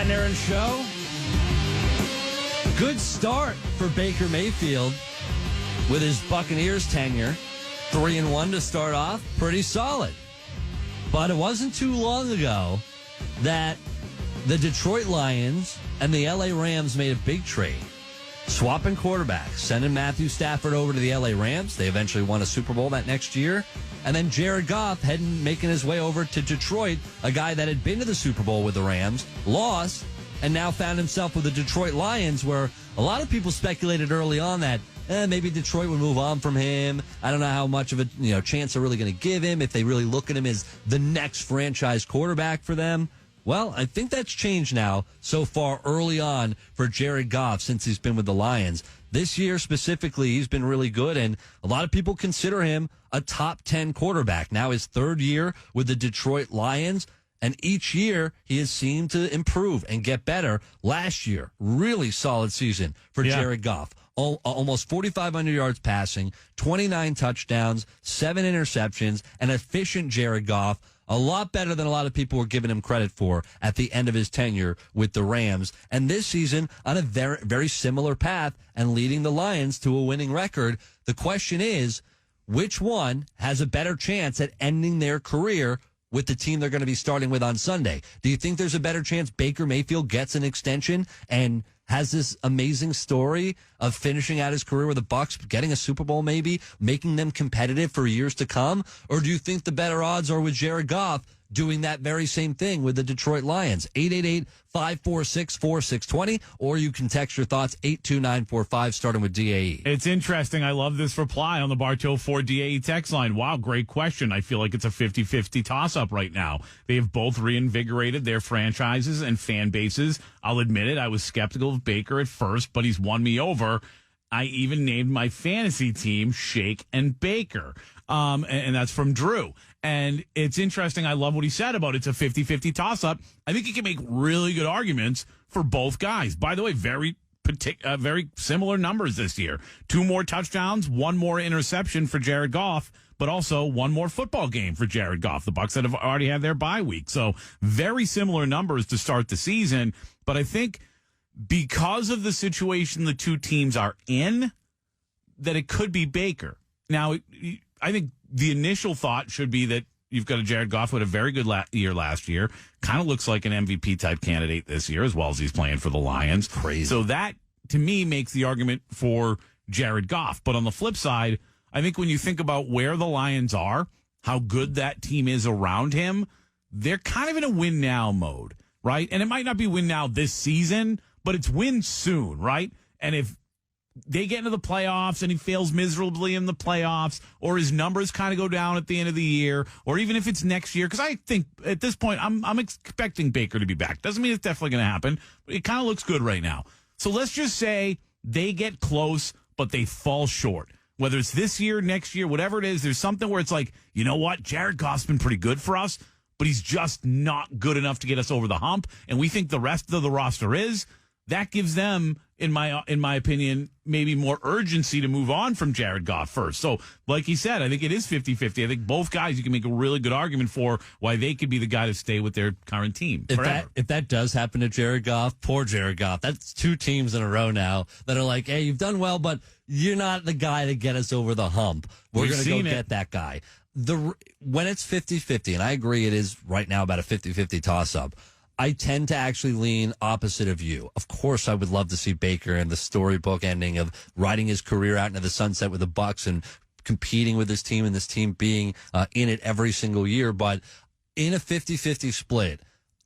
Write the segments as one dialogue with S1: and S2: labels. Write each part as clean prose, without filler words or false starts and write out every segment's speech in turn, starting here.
S1: Pat and Aaron Show. Good start for Baker Mayfield with his Buccaneers tenure. 3-1 to start off. Pretty solid. But it wasn't too long ago that the Detroit Lions and the LA Rams made a big trade. Swapping quarterbacks, sending Matthew Stafford over to the LA Rams. They eventually won a Super Bowl that next year. And then Jared Goff making his way over to Detroit, a guy that had been to the Super Bowl with the Rams, lost, and now found himself with the Detroit Lions, where a lot of people speculated early on that maybe Detroit would move on from him. I don't know how much of a chance they're really going to give him, if they really look at him as the next franchise quarterback for them. Well, I think that's changed now so far early on for Jared Goff since he's been with the Lions. This year specifically, he's been really good, and a lot of people consider him a top 10 quarterback. Now his third year with the Detroit Lions, and each year he has seemed to improve and get better. Last year, really solid season for Jared Goff. Almost 4,500 yards passing, 29 touchdowns, 7 interceptions, an efficient Jared Goff. A lot better than a lot of people were giving him credit for at the end of his tenure with the Rams. And this season on a very, very similar path and leading the Lions to a winning record. The question is, which one has a better chance at ending their career with the team they're going to be starting with on Sunday? Do you think there's a better chance Baker Mayfield gets an extension and has this amazing story of finishing out his career with the Bucs, getting a Super Bowl maybe, making them competitive for years to come? Or do you think the better odds are with Jared Goff doing that very same thing with the Detroit Lions? 888-546-4620, or you can text your thoughts 82945, starting with DAE.
S2: It's interesting. I love this reply on the Bartow 4 DAE text line. Wow, great question. I feel like it's a 50-50 toss-up right now. They have both reinvigorated their franchises and fan bases. I'll admit it, I was skeptical of Baker at first, but he's won me over. I even named my fantasy team Shake and Baker. And that's from Drew. And it's interesting. I love what he said about it's a 50-50 toss-up. I think he can make really good arguments for both guys. By the way, very similar numbers this year. 2 more touchdowns, 1 more interception for Jared Goff, but also 1 more football game for Jared Goff. The Bucs that have already had their bye week. So very similar numbers to start the season. But I think because of the situation the two teams are in, that it could be Baker. Now, I think the initial thought should be that you've got a Jared Goff who had a very good year last year. Kind of looks like an MVP type candidate this year, as well as he's playing for the Lions.
S1: Crazy.
S2: So that, to me, makes the argument for Jared Goff. But on the flip side, I think when you think about where the Lions are, how good that team is around him, they're kind of in a win now mode, right? And it might not be win now this season, but it's win soon, right? And if they get into the playoffs and he fails miserably in the playoffs, or his numbers kind of go down at the end of the year, or even if it's next year, because I think at this point I'm expecting Baker to be back. Doesn't mean it's definitely going to happen, but it kind of looks good right now. So let's just say they get close, but they fall short. Whether it's this year, next year, whatever it is, there's something where it's like, you know what, Jared Goff's been pretty good for us, but he's just not good enough to get us over the hump, and we think the rest of the roster is. That gives them, in my opinion, maybe more urgency to move on from Jared Goff first. So, like he said, I think it is 50-50. I think both guys, you can make a really good argument for why they could be the guy to stay with their current team forever.
S1: If that does happen to Jared Goff, poor Jared Goff, that's 2 teams in a row now that are like, hey, you've done well, but you're not the guy to get us over the hump. We're going to go get that guy. When it's 50-50, and I agree it is right now about a 50-50 toss-up, I tend to actually lean opposite of you. Of course, I would love to see Baker and the storybook ending of riding his career out into the sunset with the Bucs and competing with his team and this team being in it every single year. But in a 50-50 split,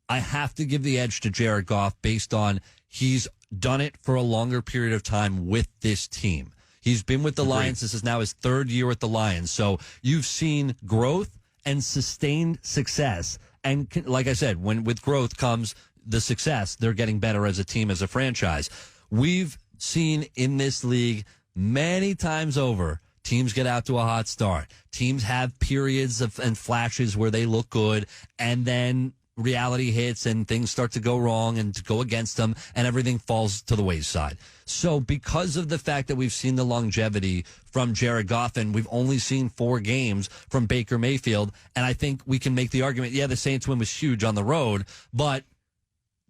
S1: I have to give the edge to Jared Goff based on he's done it for a longer period of time with this team. He's been with the Lions. This is now his 3rd year with the Lions. So you've seen growth and sustained success. And like I said, when with growth comes the success, they're getting better as a team, as a franchise. We've seen in this league many times over, teams get out to a hot start. Teams have periods and flashes where they look good, and then reality hits and things start to go wrong and to go against them, and everything falls to the wayside. So because of the fact that we've seen the longevity from Jared Goff, and we've only seen 4 games from Baker Mayfield, and I think we can make the argument, yeah, the Saints win was huge on the road, but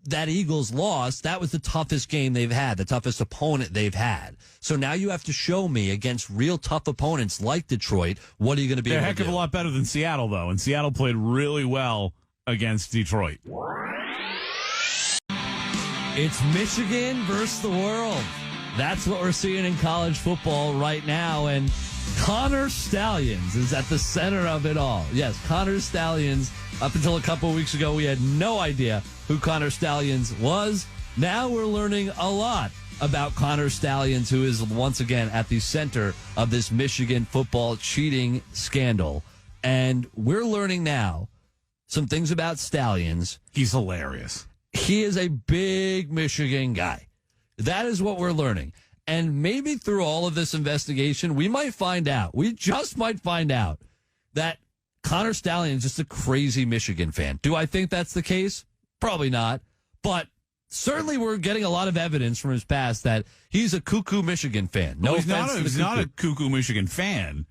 S1: that Eagles loss, that was the toughest game they've had, the toughest opponent they've had. So now you have to show me against real tough opponents like Detroit, what are you going to be
S2: They're
S1: able
S2: a heck
S1: to
S2: of
S1: do?
S2: a lot better than Seattle, though, and Seattle played really well against Detroit.
S1: It's Michigan versus the world. That's what we're seeing in college football right now, and Connor Stallions is at the center of it all. Yes, Connor Stallions. Up until a couple of weeks ago, we had no idea who Connor Stallions was. Now we're learning a lot about Connor Stallions, who is once again at the center of this Michigan football cheating scandal. And we're learning now some things about Stallions.
S2: He's hilarious.
S1: He is a big Michigan guy. That is what we're learning. And maybe through all of this investigation, we might find out. We just might find out that Connor Stallions is just a crazy Michigan fan. Do I think that's the case? Probably not. But certainly we're getting a lot of evidence from his past that he's a cuckoo Michigan fan. No,
S2: he's not a cuckoo Michigan fan.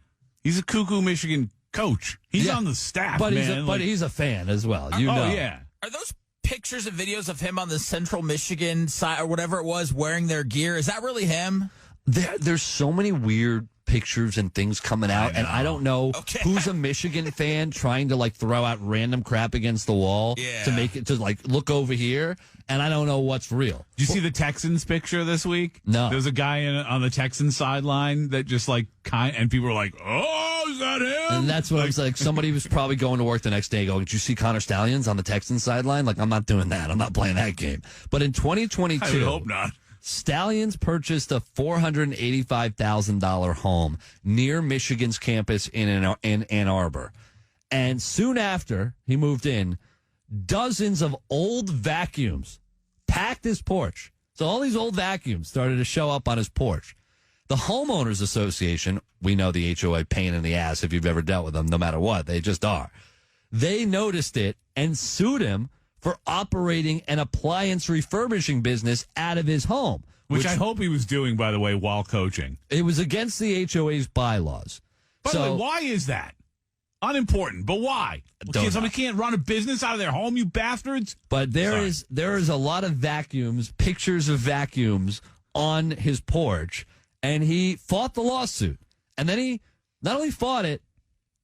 S2: He's a cuckoo Michigan coach. He's on the staff,
S1: but
S2: man.
S1: He's a fan as well. You know.
S2: Yeah.
S3: Are those pictures and videos of him on the Central Michigan side or whatever it was wearing their gear? Is that really him?
S1: There's so many weird pictures and things coming out, and I don't know who's a Michigan fan trying to like throw out random crap against the wall to make it to like look over here, and I don't know what's real.
S2: Did you see the Texans picture this week?
S1: No.
S2: There's a guy on the Texans sideline that just like and people were like, "Oh, is that him?"
S1: And that's what I was like. Somebody was probably going to work the next day going, "Did you see Connor Stallions on the Texans sideline?" Like, I'm not doing that. I'm not playing that game. But in 2022,
S2: I would hope not.
S1: Stallions purchased a $485,000 home near Michigan's campus in Ann Arbor. And soon after he moved in, dozens of old vacuums packed his porch. So all these old vacuums started to show up on his porch. The Homeowners Association, we know the HOA pain in the ass if you've ever dealt with them, no matter what, they just are. They noticed it and sued him for operating an appliance refurbishing business out of his home.
S2: Which I hope he was doing, by the way, while coaching.
S1: It was against the HOA's bylaws.
S2: By the way, why is that? Unimportant, but why? Somebody can't run a business out of their home, you bastards?
S1: But there is a lot of vacuums, pictures of vacuums on his porch, and he fought the lawsuit. And then he not only fought it,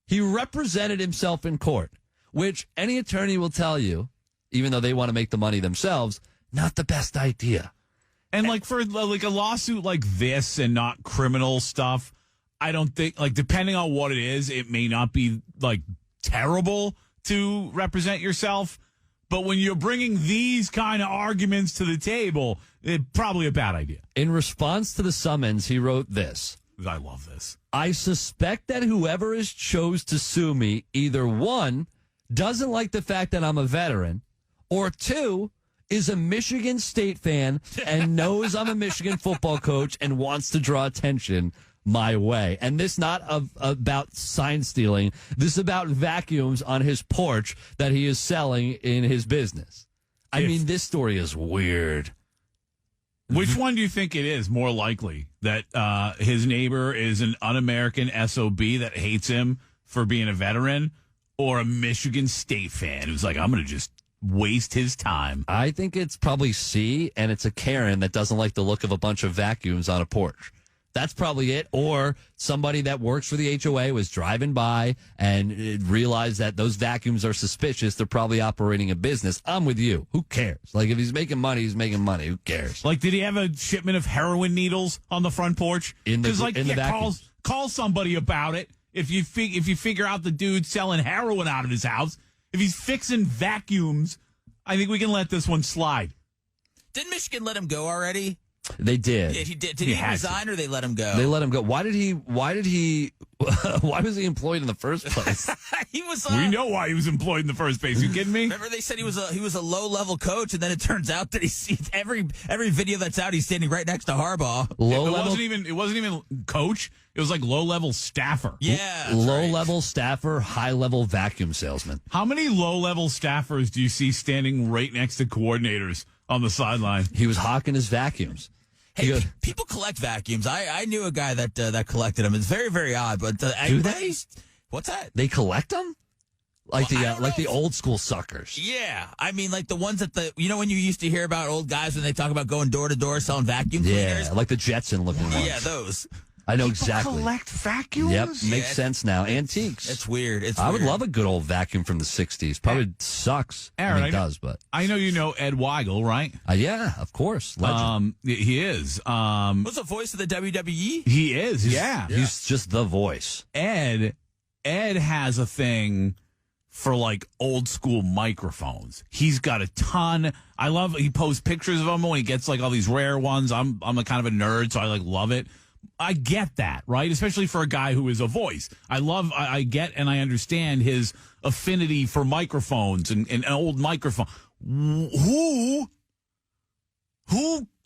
S1: he represented himself in court, which any attorney will tell you, even though they want to make the money themselves, not the best idea.
S2: And like for like a lawsuit like this and not criminal stuff, I don't think, like, depending on what it is, it may not be like terrible to represent yourself. But when you're bringing these kind of arguments to the table, it's probably a bad idea.
S1: In response to the summons, he wrote this.
S2: I love this.
S1: I suspect that whoever has chose to sue me either one, doesn't like the fact that I'm a veteran, or two, is a Michigan State fan and knows I'm a Michigan football coach and wants to draw attention my way. And this not about sign stealing. This is about vacuums on his porch that he is selling in his business. I mean, this story is weird.
S2: Which one do you think it is more likely? That his neighbor is an un-American SOB that hates him for being a veteran, or a Michigan State fan who's like, I'm going to just waste his time?
S1: I think it's probably C, and it's a Karen that doesn't like the look of a bunch of vacuums on a porch. That's probably it. Or somebody that works for the HOA was driving by and realized that those vacuums are suspicious. They're probably operating a business. I'm with you. Who cares? Like, if he's making money, he's making money. Who cares?
S2: Like, did he have a shipment of heroin needles on the front porch? Call somebody about it. If you figure out the dude selling heroin out of his house, if he's fixing vacuums, I think we can let this one slide.
S3: Didn't Michigan let him go already?
S1: They did.
S3: Yeah, he did. Did he resign or they let him go?
S1: They let him go. Why was he employed in the first place?
S3: He was.
S2: We know why he was employed in the first place. You kidding me?
S3: Remember they said he was a low level coach, and then it turns out that he's every video that's out, he's standing right next to Harbaugh.
S2: It wasn't even coach. It was like low level staffer.
S3: Yeah,
S1: low level staffer, high level vacuum salesman.
S2: How many low level staffers do you see standing right next to coordinators on the sideline?
S1: He was hawking his vacuums.
S3: Hey, people collect vacuums. I knew a guy that collected them. It's very, very odd. But
S1: do they?
S3: What's that?
S1: They collect them? Like
S3: Well,
S1: the old school suckers.
S3: Yeah, I mean, like the ones that when you used to hear about old guys when they talk about going door to door selling vacuum cleaners.
S1: Yeah, like the Jetson looking ones.
S3: Yeah, those.
S1: I know
S2: People
S1: exactly.
S2: collect vacuums?
S1: Yep, makes sense now. Antiques.
S3: It's weird.
S1: I would love a good old vacuum from the 60s. Probably sucks.
S2: Aaron,
S1: it does, but.
S2: I know you know Ed Weigel, right?
S1: Yeah, of course. Legend.
S2: He is.
S3: What's the voice of the WWE?
S2: He is, yeah.
S1: He's just the voice.
S2: Ed has a thing for like old school microphones. He's got a ton. He posts pictures of them when he gets like all these rare ones. I'm a kind of a nerd, so I like love it. I get that, right? Especially for a guy who is a voice. I get and I understand his affinity for microphones and an old microphone. Who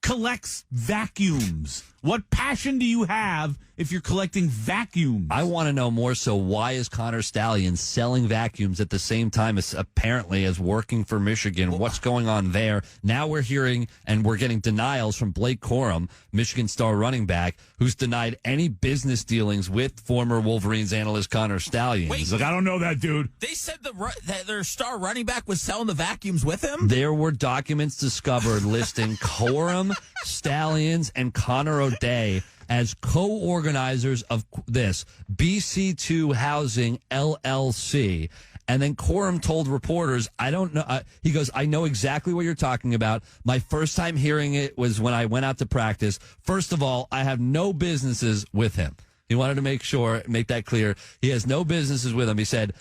S2: collects vacuums? What passion do you have if you're collecting vacuums?
S1: I want to know more so why is Connor Stallion selling vacuums at the same time as apparently as working for Michigan? What's going on there? Now we're hearing and we're getting denials from Blake Corum, Michigan star running back, who's denied any business dealings with former Wolverines analyst Connor Stallion.
S3: Wait.
S1: He's like,
S2: I don't know that dude.
S3: They said that their star running back was selling the vacuums with him?
S1: there were documents discovered listing Corum, Stallions, and Connor O'Day as co-organizers of this BC2 Housing LLC. And then Corum told reporters, I don't know. He goes, I know exactly what you're talking about. My first time hearing it was when I went out to practice. First of all, I have no businesses with him. He wanted to make that clear. He has no businesses with him. He said,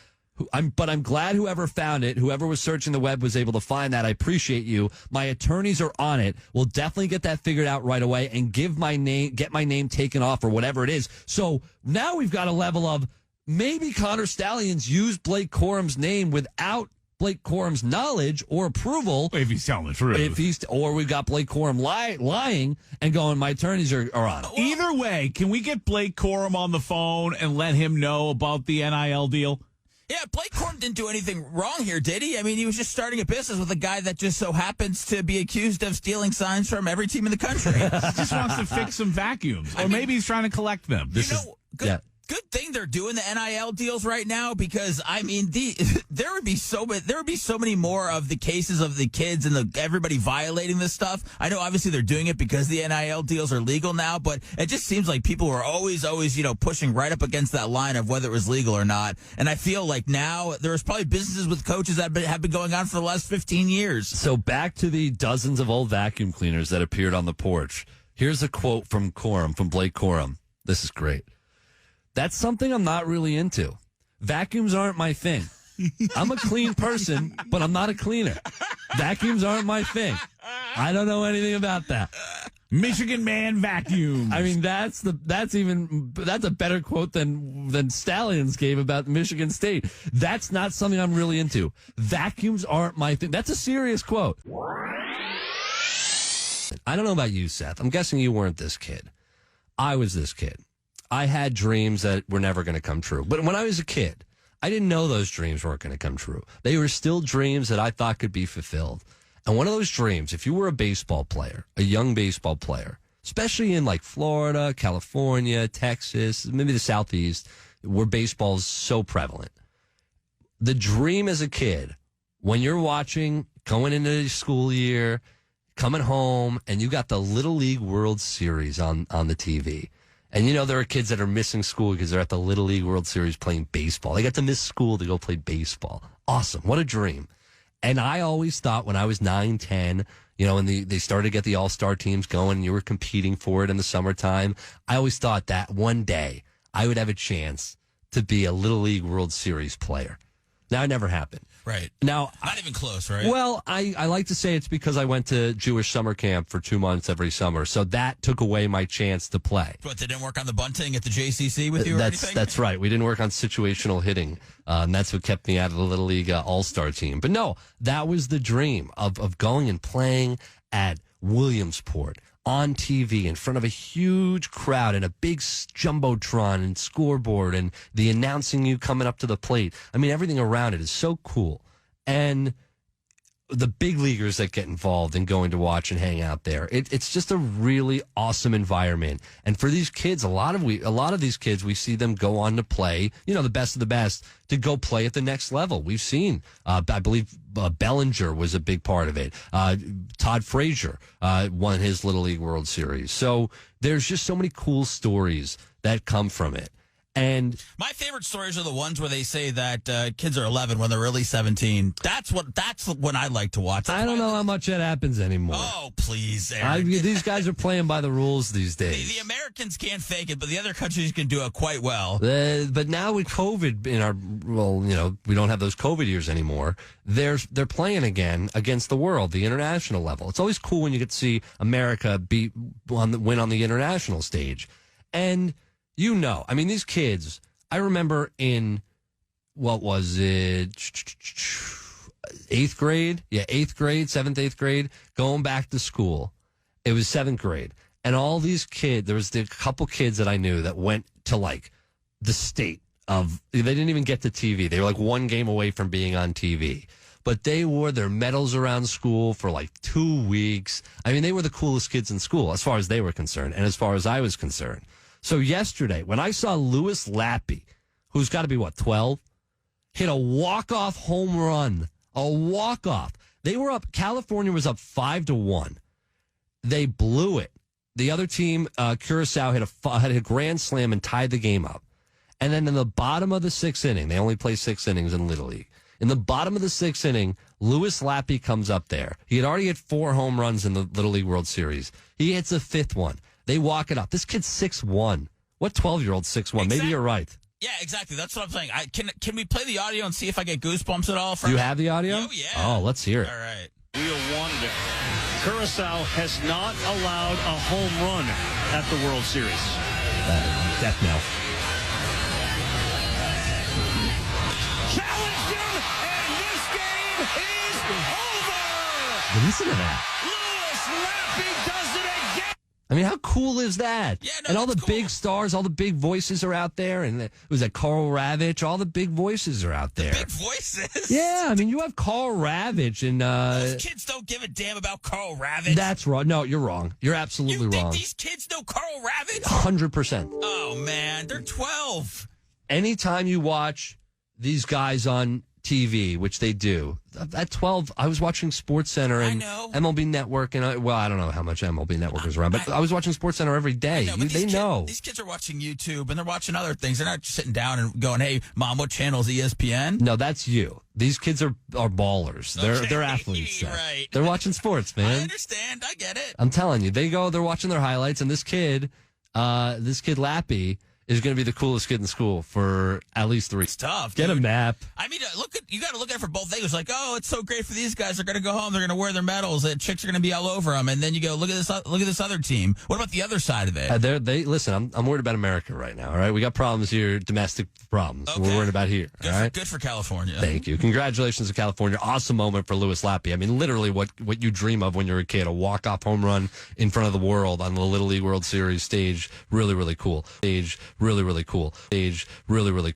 S1: but I'm glad whoever found it, whoever was searching the web was able to find that. I appreciate you. My attorneys are on it. We'll definitely get that figured out right away and get my name taken off or whatever it is. So now we've got a level of maybe Connor Stallions used Blake Corum's name without Blake Corum's knowledge or approval.
S2: If he's telling the truth.
S1: Or we got Blake Corum lying and going, my attorneys are on it.
S2: Either way, can we get Blake Corum on the phone and let him know about the NIL deal?
S3: Yeah, Blake Corum didn't do anything wrong here, did he? I mean, he was just starting a business with a guy that just so happens to be accused of stealing signs from every team in the country.
S2: He just wants to fix some vacuums. Or maybe he's trying to collect them.
S3: Good thing they're doing the NIL deals right now because I mean there would be so many more of the cases of the kids and everybody violating this stuff. I know obviously they're doing it because the NIL deals are legal now, but it just seems like people are always pushing right up against that line of whether it was legal or not. And I feel like now there's probably businesses with coaches that have been going on for the last 15 years.
S1: So back to the dozens of old vacuum cleaners that appeared on the porch. Here's a quote from Blake Corum. This is great. That's something I'm not really into. Vacuums aren't my thing. I'm a clean person, but I'm not a cleaner. Vacuums aren't my thing. I don't know anything about that.
S2: Michigan man vacuum.
S1: I mean, that's a better quote than Stallions gave about Michigan State. That's not something I'm really into. Vacuums aren't my thing. That's a serious quote. I don't know about you, Seth. I'm guessing you weren't this kid. I was this kid. I had dreams that were never going to come true. But when I was a kid, I didn't know those dreams weren't going to come true. They were still dreams that I thought could be fulfilled. And one of those dreams, if you were a baseball player, a young baseball player, especially in like Florida, California, Texas, maybe the Southeast, where baseball is so prevalent, the dream as a kid, when you're watching, going into the school year, coming home, and you got the Little League World Series on the TV. And, there are kids that are missing school because they're at the Little League World Series playing baseball. They got to miss school to go play baseball. Awesome. What a dream. And I always thought when I was 9, 10, and they started to get the all-star teams going and you were competing for it in the summertime, I always thought that one day I would have a chance to be a Little League World Series player. Now, it never happened.
S3: Right.
S1: Now,
S3: not even close, right?
S1: Well, I like to say it's because I went to Jewish summer camp for 2 months every summer, so that took away my chance to play.
S3: But they didn't work on the bunting at the JCC with you or anything?
S1: That's right. We didn't work on situational hitting, and that's what kept me out of the Little League All-Star team. But no, that was the dream of going and playing at Williamsport on TV in front of a huge crowd and a big jumbotron and scoreboard and the announcing you coming up to the plate. I mean, everything around it is so cool. And the big leaguers that get involved and going to watch and hang out there. It's just a really awesome environment. And for these kids, a lot of these kids, we see them go on to play, the best of the best, to go play at the next level. We've seen, I believe, Bellinger was a big part of it. Todd Frazier won his Little League World Series. So there's just so many cool stories that come from it. And
S3: my favorite stories are the ones where they say that kids are 11 when they're really 17. That's when I like to watch.
S1: I don't know how much that happens anymore.
S3: Oh, please, Aaron.
S1: These guys are playing by the rules these days.
S3: The Americans can't fake it, but the other countries can do it quite well.
S1: But now with COVID we don't have those COVID years anymore. They're playing again against the world, the international level. It's always cool when you get to see America win on the international stage. And these kids, I remember in, what was it, 8th grade? Yeah, 8th grade, 7th, 8th grade, going back to school. It was 7th grade. And all these kids, there was a couple kids that I knew that went to, the state of, they didn't even get to TV. They were, one game away from being on TV. But they wore their medals around school for, 2 weeks. They were the coolest kids in school, as far as they were concerned, and as far as I was concerned. So yesterday, when I saw Louis Lappy, who's got to be, 12, hit a walk-off home run, a walk-off. They were up, California was up 5-1. They blew it. The other team, Curacao, had a grand slam and tied the game up. And then in the bottom of the 6th inning, they only play 6 innings in Little League. In the bottom of the 6th inning, Louis Lappy comes up there. He had already hit 4 home runs in the Little League World Series. He hits a 5th one. They walk it up. This kid's 6'1". What 12-year-old 6'1"? Exactly. Maybe you're right.
S3: Yeah, exactly. That's what I'm saying. Can we play the audio and see if I get goosebumps at all?
S1: Do you have the audio?
S3: Oh, yeah.
S1: Oh, let's hear it.
S3: All right.
S4: We wanted it. Curacao has not allowed a home run at the World Series.
S1: Death knell.
S4: Challenged him, and this game is over.
S1: Listen to that.
S4: Louis Lappy does it again.
S1: How cool is that?
S3: Yeah,
S1: and all the
S3: cool.
S1: big stars, all the big voices are out there. And it was that Carl Ravitch. All the big voices are out there.
S3: Big voices?
S1: Yeah, you have Carl Ravitch and...
S3: Those kids don't give a damn about Carl Ravitch.
S1: That's wrong. No, you're wrong. You're absolutely wrong.
S3: You think these kids know Carl Ravitch?
S1: 100%.
S3: Oh, man. They're 12.
S1: Anytime you watch these guys on TV, which they do. At 12, I was watching SportsCenter and MLB Network, and I don't know how much MLB Network is around, but I was watching SportsCenter every day. They know.
S3: These kids are watching YouTube, and they're watching other things. They're not sitting down and going, "Hey, Mom, what channel is ESPN?"
S1: No, that's you. These kids are ballers. They're athletes.
S3: Right.
S1: They're watching sports, man.
S3: I understand. I get it.
S1: I'm telling you, they're watching their highlights, and this kid Lappy, is going to be the coolest kid in school for at least 3.
S3: It's tough.
S1: Get
S3: dude.
S1: a map.
S3: You got to look at it for both angles. It's so great for these guys. They're going to go home. They're going to wear their medals. The chicks are going to be all over them. And then you go, look at this other team. What about the other side of it?
S1: Listen. I'm worried about America right now. All right, we got problems here, domestic problems.
S3: Okay.
S1: We're worried about here.
S3: Good for California.
S1: Thank you. Congratulations to California. Awesome moment for Louis Lappy. Literally what you dream of when you're a kid. A walk-off home run in front of the world on the Little League World Series stage. Really, really cool. Stage, really, really cool. Stage, really, really